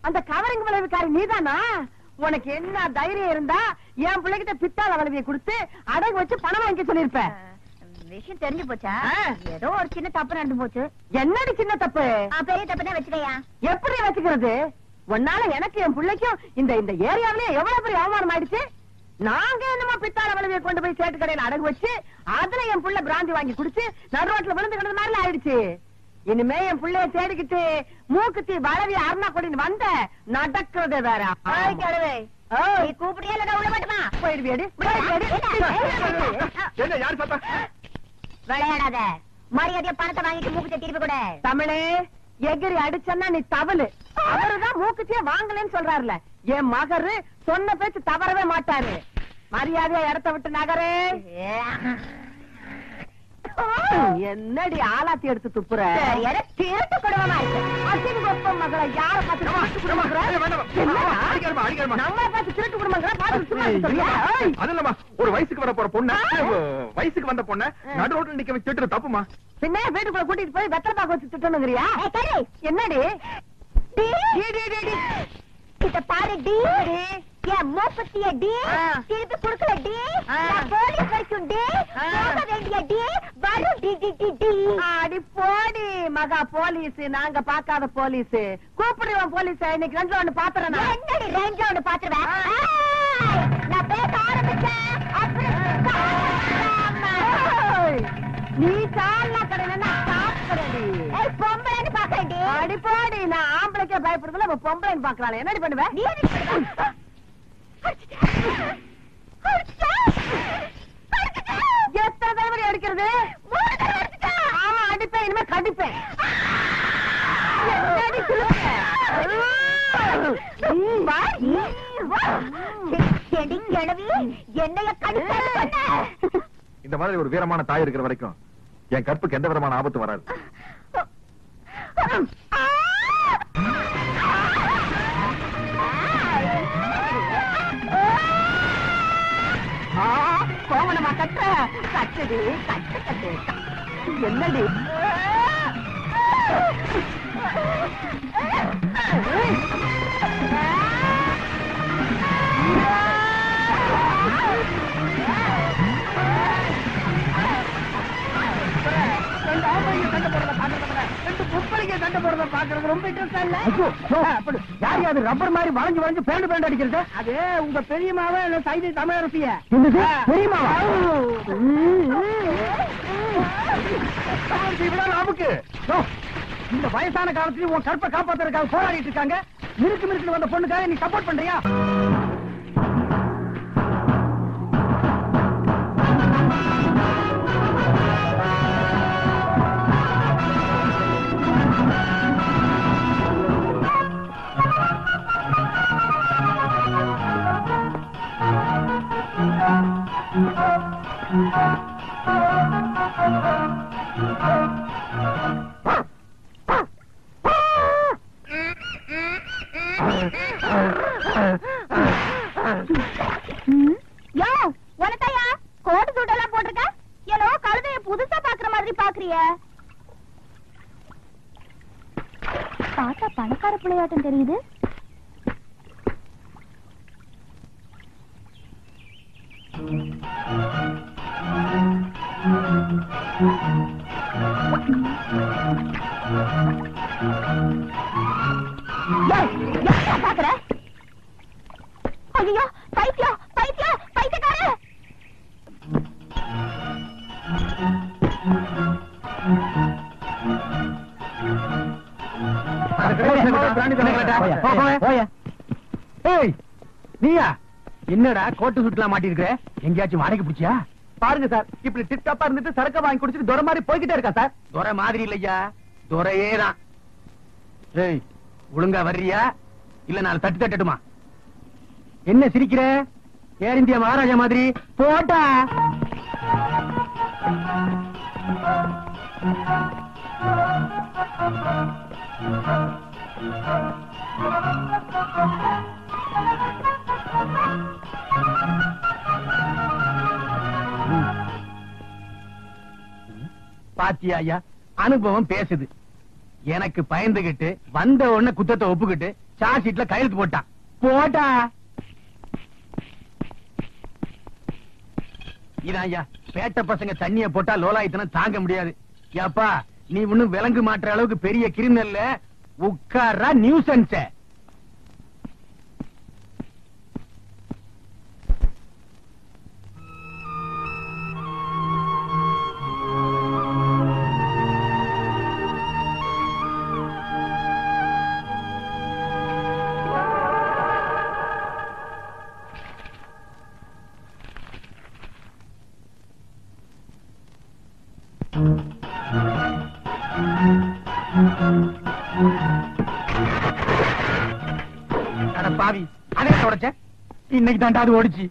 அந்த கவரிங் விளைவுக்காரி நீதானா? உனக்கு என்ன தைரியம் இருந்தா என் பிள்ளைகிட்ட பித்தாள வளைவியை கொடுத்து அடகு வச்சு பணம் வாங்கி சொல்லிருப்ப. விஷயம் தெரிஞ்சு போச்சா? ஏதோ ஒரு சின்ன தப்பு நடந்து போச்சு. என்னடி சின்ன தப்பு? பெரிய தப்பு தான் வச்சுக்கையா. எப்படி வச்சுக்கிறது? உன்னால எனக்கு என் பிள்ளைக்கும் இந்த இந்த ஏரியாவிலே எவ்வளவு பெரிய அவமானம் ஆயிடுச்சு. நாங்க என்னமா பித்தாள வளைவியை கொண்டு போய் சேட்டு கடையில அடகு வச்சு அதுல என் புள்ள பிராந்தி வாங்கி குடிச்சு நடு ரோட்ல விழுந்து கிடந்த மாதிரி ஆயிடுச்சு. இனிமே என் பிள்ளைய தேடிக்கிட்டு மூக்குத்தி வளவி அருணா கொடின்னு வந்த நடக்கிறது வேற. நீ கூப்பிடியா இல்ல உள்ள மாட்டுமா போயிடுவியடி என்ன யார் பார்த்தா விளையாடாத மரியாதையா பணத்தை வாங்கிட்டு மூக்குத்தி திருப்பி கூட தமிழே எகிரி அடிச்சன்னா நீ தவளு அவருதான் மூக்குத்தியே வாங்கலன்னு சொல்றாருல என் மகரு சொன்ன பேச்சு தவறவே மாட்டாரு மரியாதையா இடத்த விட்டு நகரே என்னடி ஆலாத்தி எடுத்து துப்புற திருட்டு குடும்பமா இருக்கு அசிங்கப்பம் மகளை யார பார்த்து நம்மளை பார்த்து திருட்டு குடும்பங்களா அது இல்லம்மா ஒரு வயசுக்கு வர போற பொண்ணு வயசுக்கு வந்த பொண்ண நடு ரோட்ல நிக்க வச்சு திட்டுறது தப்புமா பின்ன வீட்டுக்குள்ள கூட்டிட்டு போய் வெத்தலை பாக்க வச்சு திட்டணுங்கிறியா என்னடி இத பாரு டி என் மூப்பத்திய டி திருப்பி குடுக்கல டி போலீஸ் வரைக்கும் டி போக வேண்டிய டி வரும் டி டி டி டி அடி போடி மகா போலீஸ் நாங்க பாக்காத போலீஸ் கூப்பிடுவோம் போலீஸ் இன்னைக்கு ரெண்டு ஒண்ணு பாத்துறேன் என்னடி ரேஞ்சா ஒண்ணு பாத்துருவேன் நான் பேச ஆரம்பிச்சேன் நீ சாலா கடையில சாப்பிடுறடி பொம்பளைன்னு பாக்குறேன்டி அடி போடி நான் ஆம்பளைக்கே பயப்படுறதுல இப்ப பொம்பளைன்னு பாக்குறாள் என்னடி பண்ணுவேன் நீ எத்தனை தடவை அடிக்கிறது ஆமா அடிப்பேன் இனிமே கடிப்பேன் என்னைய கடிப்ப இந்த மாதிரி ஒரு வீரமான தாய் இருக்கிற வரைக்கும் என் கற்புக்கு எந்த விதமான ஆபத்து வராது கோவணமா கட்ட கட்டுடி கட்டு கட்டு என்னடி ரப்பர் மாதிரி வளைஞ்சு வளைஞ்சு பேண்டு பேண்டு அடிக்கிறது அது உங்க பெரியமாவ சைதை தமிழரசிய பெரியமாவா நமக்கு இந்த வயசான காலத்துல உன் கற்பை காப்பாத்துறதுக்காக போராடிட்டு இருக்காங்க மிருக்கு மிருக்கு வந்த பொண்ணுக்காக நீ சப்போர்ட் பண்றியா உனக்கையா கோட்டு சூட்டெல்லாம் போட்டிருக்க ஏனோ கழுதைய புதுசா பாக்குற மாதிரி பாக்குறிய பார்த்தா பணக்கார பிள்ளையாட்டம் தெரியுது பாக்குற ஐயோ பைத்தியம் பைத்தியம் பைத்தியக்கார நீயா என்னடா கோட்டு சுட்டுலாம் மாட்டிருக்கிற எங்கேயாச்சும் வாடகை பிடிச்சியா பாருங்க சார் இப்படி டிப்டாப்பா இருந்துட்டு சரக்க வாங்கி குடிச்சிட்டு துரை மாதிரி போய்கிட்டே இருக்கா சார் துரை மாதிரி இல்லையா துரையே தான் ஏய் ஒழுங்கா வர்றியா இல்ல நான் தட்டு தட்டட்டுமா என்ன சிரிக்கிற ஏர் இந்தியா மகாராஜா மாதிரி போட்டா பாத்தியா ஐயா அனுபவம் பேசுது எனக்கு பயந்துகிட்டு வந்த உடனே குத்தத்தை ஒப்புக்கிட்டு சார்ஜ் ஷீட்ல கையெழுத்து போட்டான் போட்டா இதான் ஐயா பேட்ட பசங்க தண்ணிய போட்டா லோலாயத்தனம் தாங்க முடியாது ஏப்பா நீ ஒண்ணும் விலங்கு மாற்ற அளவுக்கு பெரிய கிரிமினல்ல உட்கார்றா நியூசன்ஸ் பாவி அதே தொடச்ச இன்னைக்கு தாண்டா அது ஓடிச்சு.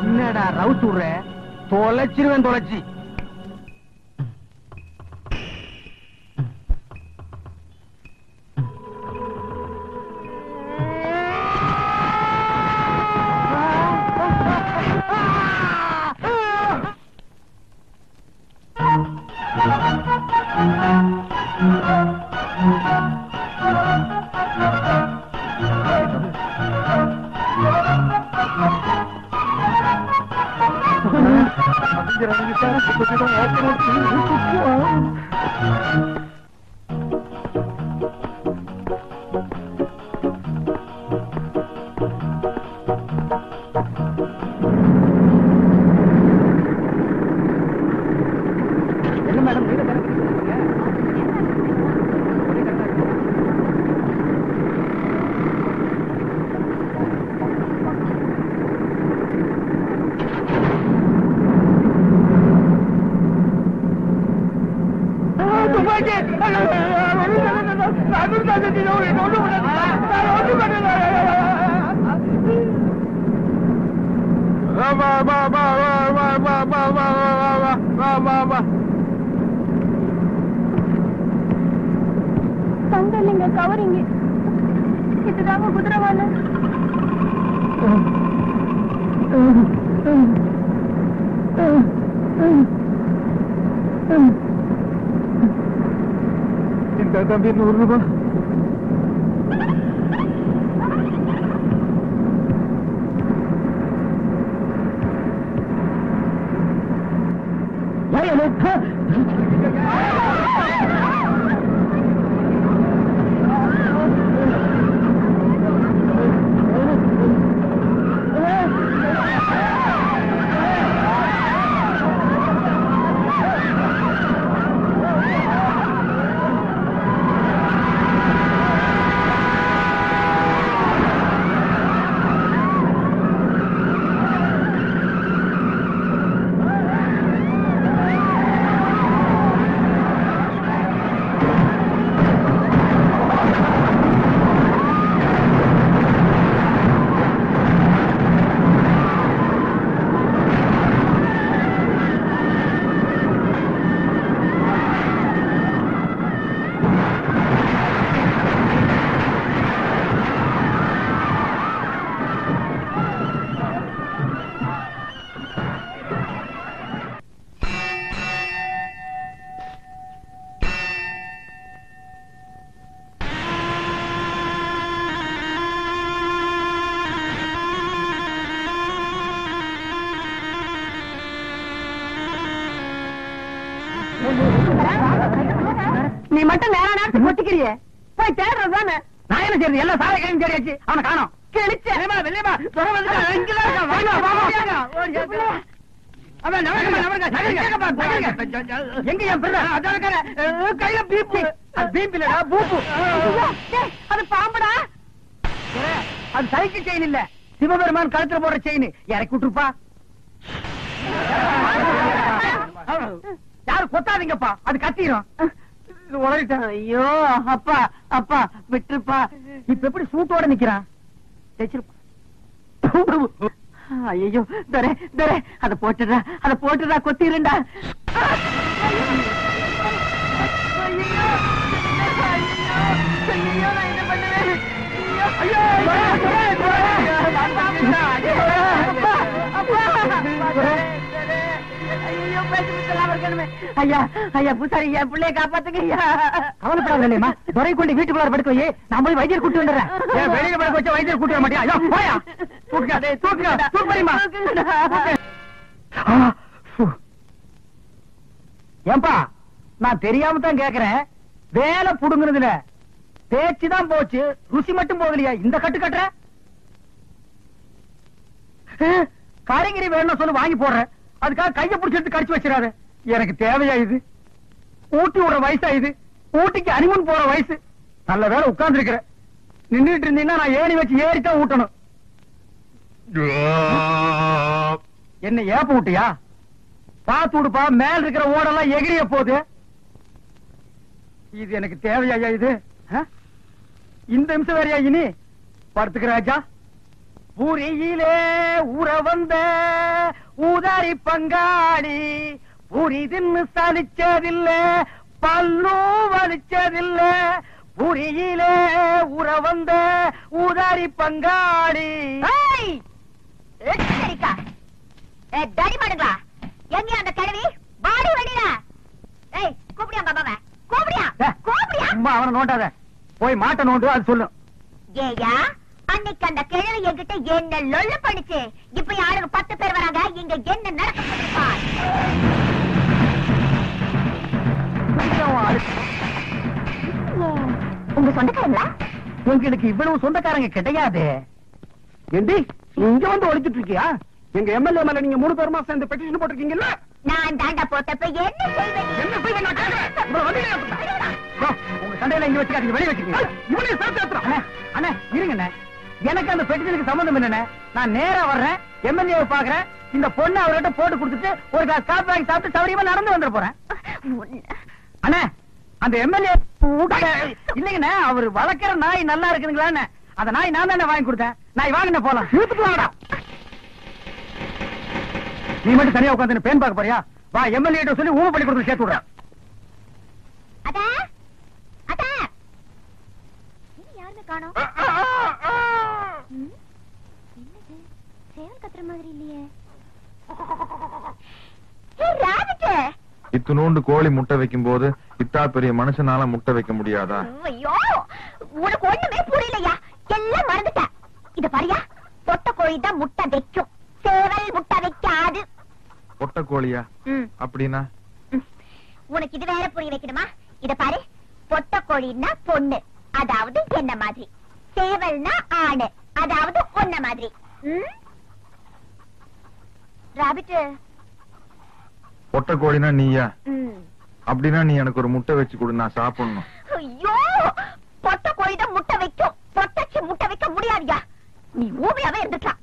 என்னடா ரவுத்துற தொலைச்சிருவேன் தொலைச்சி. தங்கல்லிங்க கவரிங்க இதுதாங்க குதிரவால. இந்த தம்பி 100 ரூபாய். நீ மட்டும் நேர நேரத்துக்கு ஒட்டிக்கிறியே போய் தேடுறது தானே. நான் என்ன செய்யறது? எல்லாம் சாலை கையும் தேடியாச்சு, அவனை காணோம். எங்க என் கையில பீப்பு பீப்பிலடா பூப்பு. அது பாம்புடா. அது சைக்கிள் செயின் இல்ல, சிவபெருமான் கழுத்துல போடுற செயின். இறக்கி விட்டுருப்பா. யாரும் கொத்தாதீங்கப்பா, அது கத்திரும். ஐயோ அப்பா அப்பா விட்டுருப்பா. இப்ப எப்படி சூட்டோட நிக்கிறான்? ஐயோ தரே தரே, அத போட்டுடா கொத்திருண்டா. ஐயா ஐயா பூசாரி, என் பிள்ளைய காப்பாத்துங்க ஐயா. கவலைப்படாதேம்மா, துறை கொண்டு வீட்டுக்குள்ள படுக்க வை. நான் போய் வைத்தியர் கூட்டு வந்துடுறேன். வெளியில படுக்க வச்சா வைத்தியர் கூட்டு வர மாட்டியா? ஏன்பா, நான் தெரியாம தான் கேக்குறேன். வேலை புடுங்குறதுல பேச்சுதான் போச்சு, ருசி மட்டும் போகலையா? இந்த கட்டு கட்டுற காய்கறி வேணும் சொல்லு, வாங்கி போடுறேன். அதுக்காக கைய பிடிச்சிட்டு கடிச்சு வச்சிடாத. எனக்கு தேவையா இது? ஊட்டி விடுற வயசா இது? ஊட்டிக்கு அனிமன் போற வயசு. நல்ல வேலை உட்கார்ந்து இருக்கிற. நின்றுட்டு இருந்தீங்கன்னா நான் ஏணி வச்சு ஏறித்தான் ஊட்டணும். என்ன ஏப்ப விட்டியா? பாத்து விடுப்பா, மேல இருக்கிற ஓடெல்லாம் எகிரிய போகுது. இது எனக்கு தேவையா இது? இந்த நிமிஷம் வேறையா இனி? படுத்துக்க ராஜா. பூரியிலே ஊற வந்த ஊதாரி பங்காளி, பூரி தின்னு சலிச்சதில்ல, பல்லும் வலிச்சதில்ல. பூரியிலே ஊற வந்த ஊதாரி பங்காளி. தடிமாடுங்களா? எங்க அந்த கிழவி? பாடி வடில. ஏய், கூப்பிடியா பாபாவ? கூப்பிடியா? கூப்பிடியா? அம்மா அவனை நோண்டாத. போய் மாட்ட நோண்டு, அது சொல்லு. ஏயா, அன்னைக்கு அந்த கிழவி என்கிட்ட என்ன லொல்ல பண்ணிச்சு. இப்ப யாருக்கு 10 பேர் வராங்க. இங்க என்ன நடக்க? உங்க சொந்தக்காரங்களா? உங்களுக்கு இவ்வளவு சொந்தக்காரங்க கிடையாது. ஏண்டி இங்க வந்து ஒழிச்சிட்டு இருக்கியா? எங்க எம்எல்ஏ மேல நீங்க 3 பேருமா சேர்ந்து பெட்டிஷன் போட்டிருக்கீங்கல்ல? நான் தாண்டா போட்டப்ப என்ன செய்வேன்? என்ன செய்வேன் நான் கேக்குறேன். உங்க சண்டையில இங்க வச்சுக்காதீங்க, வெளிய வச்சுக்கீங்க. இவனையும் சேர்த்து ஏத்துறோம். அண்ணே இருங்கண்ணே, எனக்கு அந்த பெட்டிஷனுக்கு சம்பந்தம் இல்லண்ணே. நான் நேரா வர்றேன், எம்எல்ஏவை பாக்குறேன். இந்த பொண்ணு அவர்கிட்ட போட்டு கொடுத்துட்டு ஒரு கிளாஸ் காப்பி வாங்கி சாப்பிட்டு சௌரியமா நடந்து வந்துட போறேன். அண்ணே அந்த எம்எல்ஏ இல்லைங்கண்ணே, அவர் வளர்க்கிற நாய் நல்லா இருக்குதுங்களா? அந்த நாய் நான் தானே வாங்கி கொடுத்தேன். நாய் வாங்கின போலாம். இழுத்துட்டு நீ மட்டும் தனியா உட்காந்து பேன் பார்க்க போறியா? வா, எம்எல்ஏ சொல்லி ஊமை பண்ணி கொடுத்து சேர்த்து விடுறேன். யாருமே காணோம். சேவல் கத்துற மாதிரி இல்லையே. இத்துணூண்டு கோழி முட்டை வைக்கும் போது இத்தா பெரிய மனுஷனால முட்டை வைக்க முடியாதா? ஐயோ, உனக்கு ஒண்ணுமே புரியலையா? எல்லாம் மறந்துட்டேன். இத பாரியா, பொட்ட கோழி தான் முட்டை வைக்கும், சேவல் முட்டை வைக்காது. பொட்ட கோழியா? அப்படின்னா உனக்கு இது வேற புரிய வைக்கணுமா? இத பாரு, பொட்ட கோழின்னா பொண்ணு, அதாவது என்ன மாதிரி. சேவல்னா ஆணு, அதாவது ஒன்ன மாதிரி. ராபிட், பொட்ட கோழினா நீயா? அப்படின்னா நீ எனக்கு ஒரு முட்டை வச்சு கொடு, நான் சாப்பிடணும். ஐயோ, பொட்ட கோழிதான் முட்டை வைக்கும், பொட்டச்சி முட்டை வைக்க முடியாதுயா. நீ ஊமையாவே இருந்துக்கலாம்.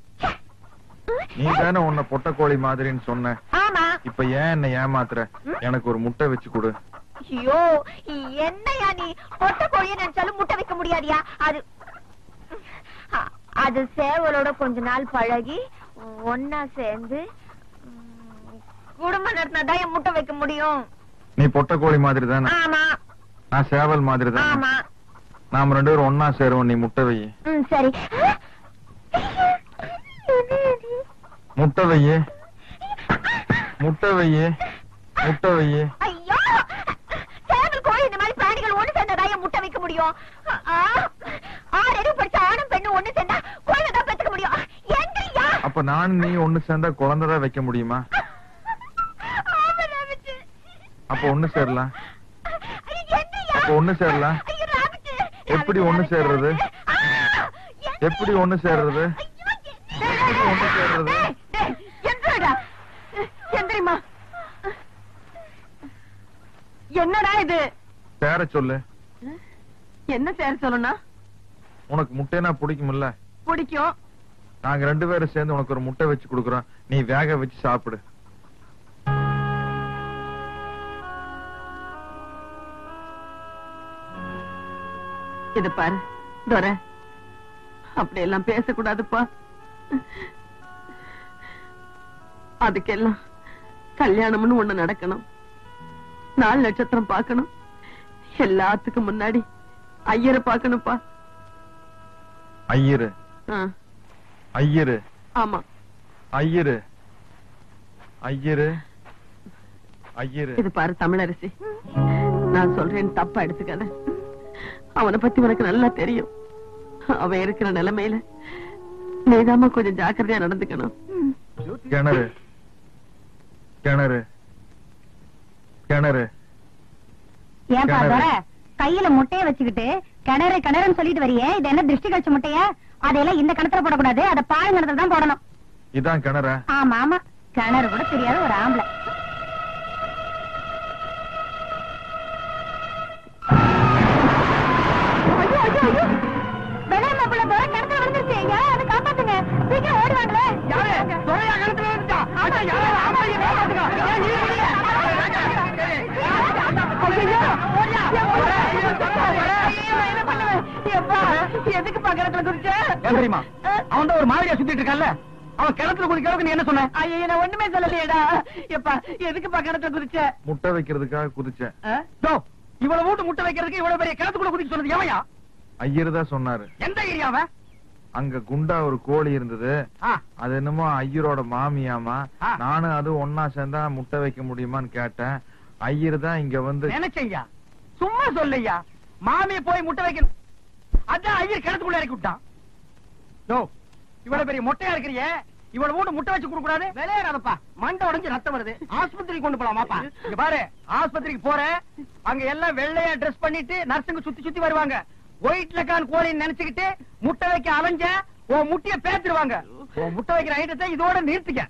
நீ தானே உன்னை பொட்ட கோழி மாதிரின்னு சொன்ன. ஆமா. இப்ப ஏன் என்ன ஏமாத்துற? எனக்கு ஒரு முட்டை வச்சு கொடு. ஐயோ, என்னையா நீ? பொட்ட கோழியை நினைச்சாலும் முட்டை வைக்க முடியாதியா? அது சேவலோட கொஞ்ச நாள் பழகி ஒன்னா சேர்ந்து குடும்பம் நடத்தினாதான் என் முட்டை வைக்க முடியும். நீ பொட்ட கோழி மாதிரி தானே? ஆமா. நான் சேவல் மாதிரி தானே? ஆமா. நாம 2 பேரும் ஒன்னா சேருவோம். நீ முட்டை வை. சரி. முட்டை வையே, முட்டை வையே, முட்டை வையே. ஐயோ, சேவல் கோழி இந்த மாதிரி பிராணிகள் ஒண்ணு சேர்ந்ததான் முட்டை வைக்க முடியும். 6 அறிவு படிச்ச ஆணும் பெண்ணும் ஒண்ணு சேர்ந்தா குழந்தைதான் பெற்றுக்க முடியும். எங்கயா? அப்ப நான் நீ ஒண்ணு சேர்ந்தா குழந்தைதான் வைக்க முடியுமா? அப்ப ஒண்ணு சேரலாம். அப்ப ஒண்ணு சேரலாம். எப்படி ஒண்ணு சேர்றது? எப்படி ஒண்ணு சேர்றது? ஒண்ணு சேர்றது? என்னடா இது? சேர சொல்லு. என்ன சேர சொல்லணும்னா? உனக்கு முட்டைனா பிடிக்கும்ல? பிடிக்கும். நாங்க 2 பேரும் சேர்ந்து உனக்கு ஒரு முட்டை வச்சு கொடுக்குறோம். நீ வேக வச்சு சாப்பிடு. இது பாரு துரை, அப்படி எல்லாம் பேசக்கூடாதுப்பா. அதுக்கெல்லாம் கல்யாணம்னு ஒண்ணு நடக்கணும், 4 நட்சத்திரம் பார்க்கணும், எல்லாத்துக்கும் முன்னாடி ஐயரை பார்க்கணும்ப்பா. ஐயரு? ஐயரு? ஆமா, ஐயரு. ஐயரு, ஐயரு. இது பாரு தமிழரசி, நான் சொல்றேன் தப்பா எடுத்துக்காத. அவனை பத்தி உனக்கு நல்லா தெரியும். அவன் இருக்கிற நிலைமையில நீதாமா கொஞ்சம் ஜாக்கிரதையா நடந்துக்கணும். கிணறு, கிணறு, கிணறு. ஏன் பாத்தா கையில முட்டைய வச்சுக்கிட்டு கிணறு கிணறுன்னு சொல்லிட்டு வரியே, இது என்ன திருஷ்டி கழிச்ச முட்டைய? அதையெல்லாம் இந்த கிணத்துல போடக்கூடாது, அதை பால் கிணத்துல தான் போடணும். இதான் கிணறா? ஆமா ஆமா. கிணறு கூட தெரியாத ஒரு ஆம்பளை. காப்பாத்துங்க, சீக்கிரம் ஓடுவாங்களே. எதுக்கு கிணத்துல குதிச்ச? தெரியுமா அவன் தான் ஒரு மாதிரியா சுத்திட்டு இருக்கான்ல, அவன் கிணத்துல குதிக்கிறதுக்கு நீ என்ன சொன்ன? ஐயா நான் ஒண்ணுமே சொல்லலையேடா. எப்பா எதுக்கு கிணத்துல குதிச்ச? முட்டை வைக்கிறதுக்காக குதிச்சேன். இவ்வளவு வீட்டு முட்டை வைக்கிறதுக்கு இவ்வளவு பெரிய கிணத்துக்குள்ள குதிக்க சொன்னது எவையா? ஐயர் தான் சொன்னாரு. எந்த ஏரியாவ? அங்க குண்டா ஒரு கோழி இருந்தது, அது என்னமோ ஐயரோட மாமியாமா. நானும் அது ஒன்னா சேர்ந்தா முட்டை வைக்க முடியுமான்னு கேட்டேன். ஐயர் தான் இங்க வந்து நினைச்சையா, சும்மா சொல்லையா, மாமிய போய் முட்டை வைக்கணும். அதான் ஐயர் கிணத்துக்குள்ள இறக்கி விட்டான். இவ்வளவு பெரிய மொட்டையா இருக்கிறியே, இவ்வளவு வீட்டு முட்டை வச்சு கொடுக்க கூடாது. விளையாடாதப்பா, மண்டை உடைஞ்சு ரத்தம் வருது. ஆஸ்பத்திரிக்கு கொண்டு போலாமாப்பா? இங்க பாரு, ஆஸ்பத்திரிக்கு போறேன், அங்க எல்லாம் வெள்ளையா ட்ரெஸ் பண்ணிட்டு நர்ஸுங்க சுத்தி சுத்தி வருவாங்க. ஒயிட் லக்கான் கோழின்னு நினைச்சுக்கிட்டு முட்டை வைக்க அலைஞ்ச உன் முட்டைய பேத்துருவாங்க. உன் முட்டை வைக்கிற ஐட்டத்தை இதோட நிறுத்திக்க.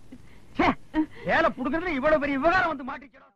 வேலை புடுக்கிறதுல இவ்வளவு பெரிய விவகாரம் வந்து மாட்டிக்கிறோம்.